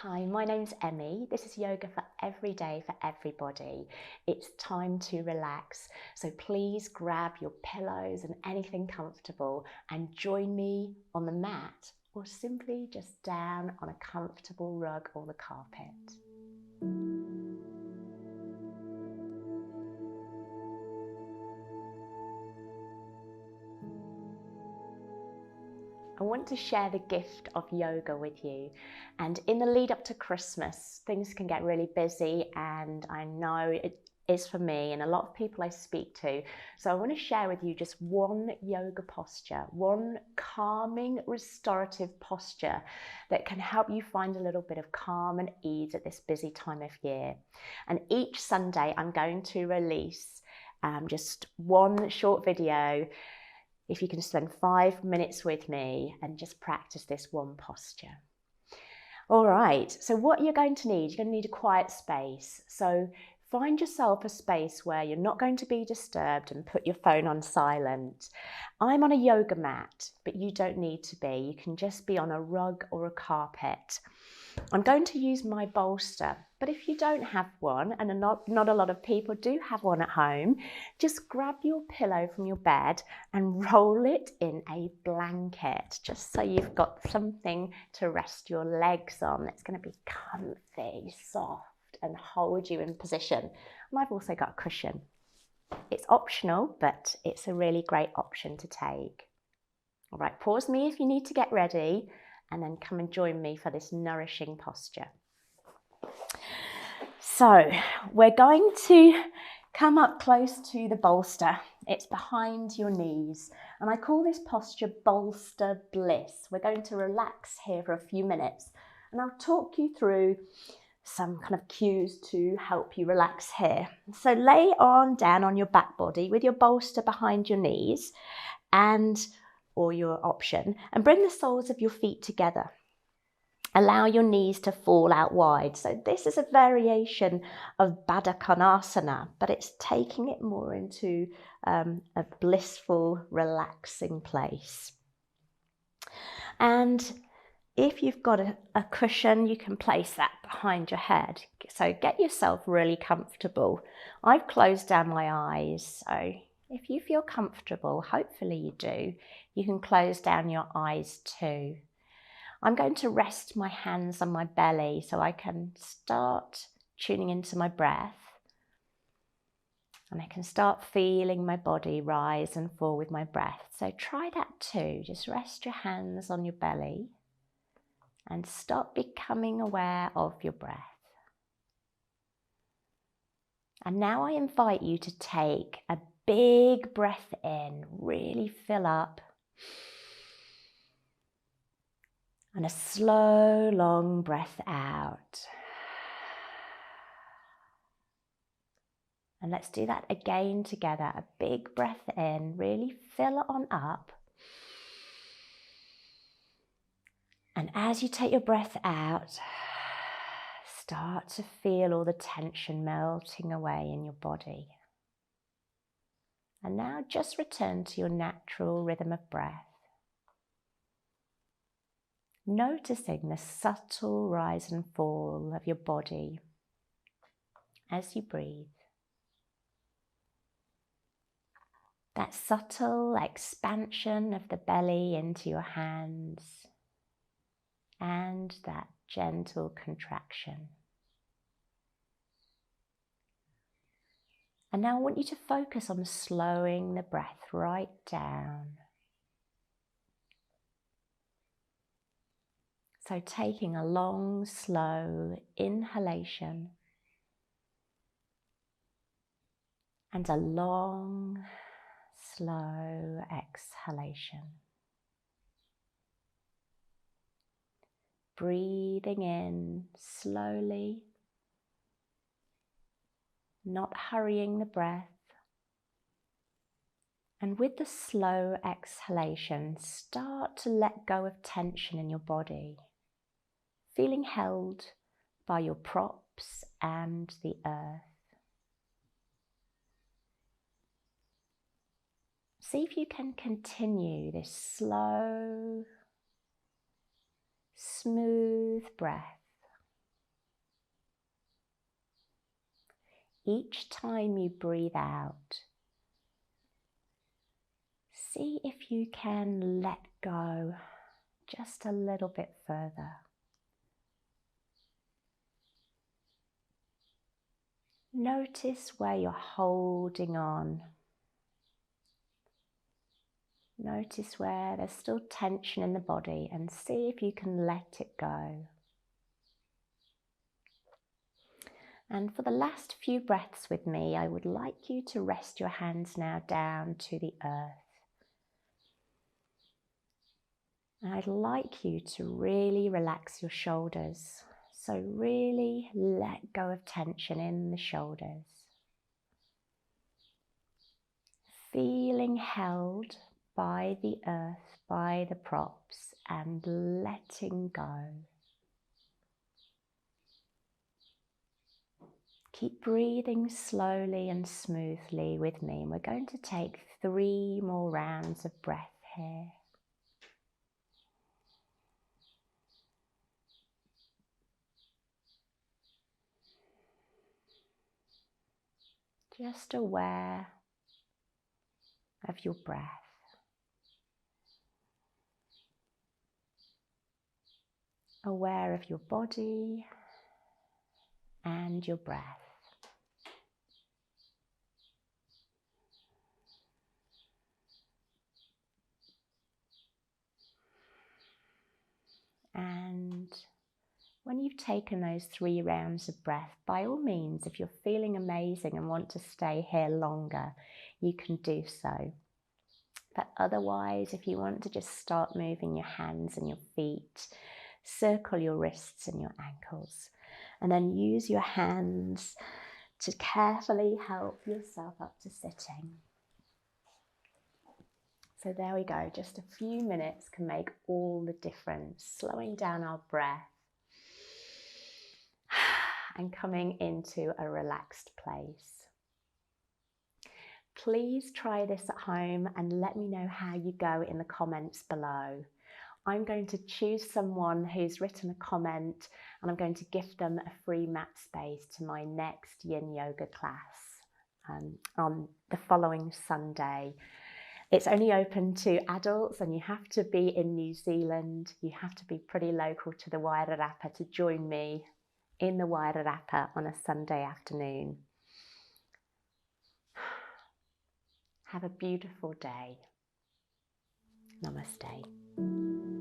Hi, my name's Emmie. This is yoga for every day, for everybody. It's time to relax. So please grab your pillows and anything comfortable and join me on the mat or simply just down on a comfortable rug or the carpet. I want to share the gift of yoga with you. And in the lead up to Christmas, things can get really busy, and I know it is for me and a lot of people I speak to. So I want to share with you just one yoga posture, one calming, restorative posture that can help you find a little bit of calm and ease at this busy time of year. And each Sunday, I'm going to release just one short video. If you can spend 5 minutes with me and just practice this one posture. All right, so what you're going to need, you're going to need a quiet space. So find yourself a space where you're not going to be disturbed and put your phone on silent. I'm on a yoga mat, but you don't need to be. You can just be on a rug or a carpet. I'm going to use my bolster, but if you don't have one, and not a lot of people do have one at home, just grab your pillow from your bed and roll it in a blanket, just so you've got something to rest your legs on that's going to be comfy, soft, and hold you in position. And I've also got a cushion. It's optional, but it's a really great option to take. All right, pause me if you need to get ready, and then come and join me for this nourishing posture. So we're going to come up close to the bolster. It's behind your knees, and I call this posture bolster bliss. We're going to relax here for a few minutes, and I'll talk you through some kind of cues to help you relax here. So lay down on your back body with your bolster behind your knees, or your option, and bring the soles of your feet together. Allow your knees to fall out wide. So this is a variation of Baddha Konasana, but it's taking it more into a blissful, relaxing place. And if you've got a cushion, you can place that behind your head. So get yourself really comfortable. I've closed down my eyes, so if you feel comfortable, hopefully you do, you can close down your eyes too. I'm going to rest my hands on my belly so I can start tuning into my breath. And I can start feeling my body rise and fall with my breath. So try that too. Just rest your hands on your belly and start becoming aware of your breath. And now I invite you to take a big breath in, really fill up. And a slow, long breath out. And let's do that again together. A big breath in, really fill it on up. And as you take your breath out, start to feel all the tension melting away in your body. And now just return to your natural rhythm of breath. Noticing the subtle rise and fall of your body as you breathe. That subtle expansion of the belly into your hands and that gentle contraction. And now I want you to focus on slowing the breath right down. So taking a long, slow inhalation and a long, slow exhalation. Breathing in slowly, not hurrying the breath. And with the slow exhalation, start to let go of tension in your body, feeling held by your props and the earth. See if you can continue this slow, smooth breath each time you breathe out, see if you can let go just a little bit further. Notice where you're holding on. Notice where there's still tension in the body and see if you can let it go. And for the last few breaths with me, I would like you to rest your hands now down to the earth. And I'd like you to really relax your shoulders. So really let go of tension in the shoulders. Feeling held by the earth, by the props, and letting go. Keep breathing slowly and smoothly with me. And we're going to take 3 more rounds of breath here. Just aware of your breath. Aware of your body and your breath. And when you've taken those 3 rounds of breath, by all means, if you're feeling amazing and want to stay here longer, you can do so. But otherwise, if you want to just start moving your hands and your feet, circle your wrists and your ankles, and then use your hands to carefully help yourself up to sitting. So there we go, just a few minutes can make all the difference, slowing down our breath and coming into a relaxed place. Please try this at home and let me know how you go in the comments below. I'm going to choose someone who's written a comment and I'm going to gift them a free mat space to my next yin yoga class on the following Sunday. It's only open to adults and you have to be in New Zealand. You have to be pretty local to the Wairarapa to join me in the Wairarapa on a Sunday afternoon. Have a beautiful day. Namaste.